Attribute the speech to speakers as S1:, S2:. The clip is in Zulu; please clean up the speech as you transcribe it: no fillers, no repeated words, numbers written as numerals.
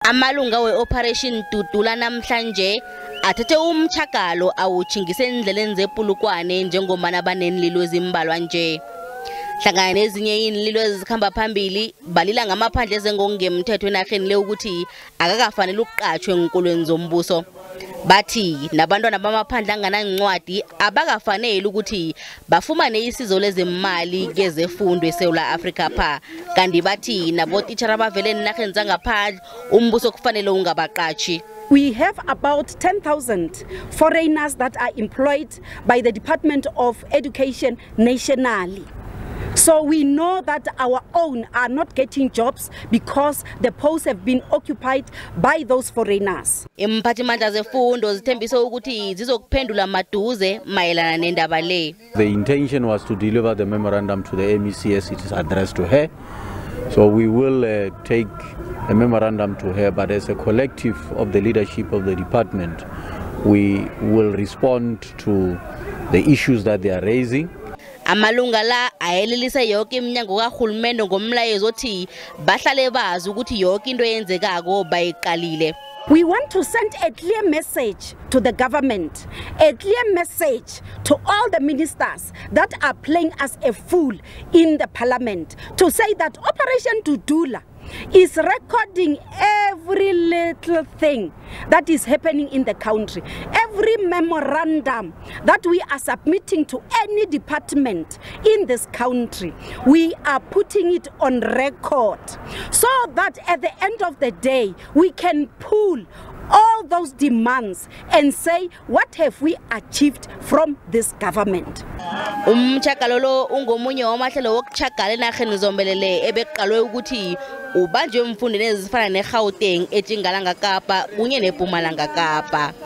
S1: Amalunga we-Operation Dudula namhlanje athethe umtjhagalo awutshingise endleleni zePolokwane njengomana banenlilo ezimbalwa nje. Hlangana nezinye inlilo ezikhamba phambili balila ngamaphandle ezengokungemthetho enarheni le ukuthi akakafanele uqatjhwe enkolweni zombuso. Bathi nabantwana bamaphandle anganancwadi abakafanele ukuthi bafumane isizo lezemali kezefundo eSewula Afrikhapha. Kanti bathi nabotitjhere abavele enarheni zangaphandle umbuso kufanele ungabaqatjhi.
S2: We have about 10,000 foreigners that are employed by the Department of Education nationally. So we know that our own are not getting jobs because the posts have been occupied by those foreigners.
S1: Imphathimandla zefundo zithembise ukuthi zizokuphendula maduze mayelana nendaba le.
S3: The intention was to deliver the memorandum to the MEC as it is addressed to her. So we will take a memorandum to her, but as a collective of the leadership of the department, we will respond to the issues that they are raising.
S1: Amalunga la ayelelisa yonke umnyango kahulumende ngomlayezo othi bahlale bazi ukuthi yonke into eyenzekako bayiqalile.
S2: We want to send a clear message to the government, a clear message to all the ministers that are playing us a fool in the parliament, to say that Operation Dudula is recording every little thing that is happening in the country. Every memorandum that we are submitting to any department in this country, we are putting it on record so that at the end of the day we can pull all those demands and say what have we achieved from this government.
S1: Umtjhagalolo ungomunye wamahlelo wokutjhagala enarheni zombelele ebeqalwe ukuthi ubanjwe emfundeni ezifana neGauteng, eTjingalanga Kapa kunye nePumalanga Kapa.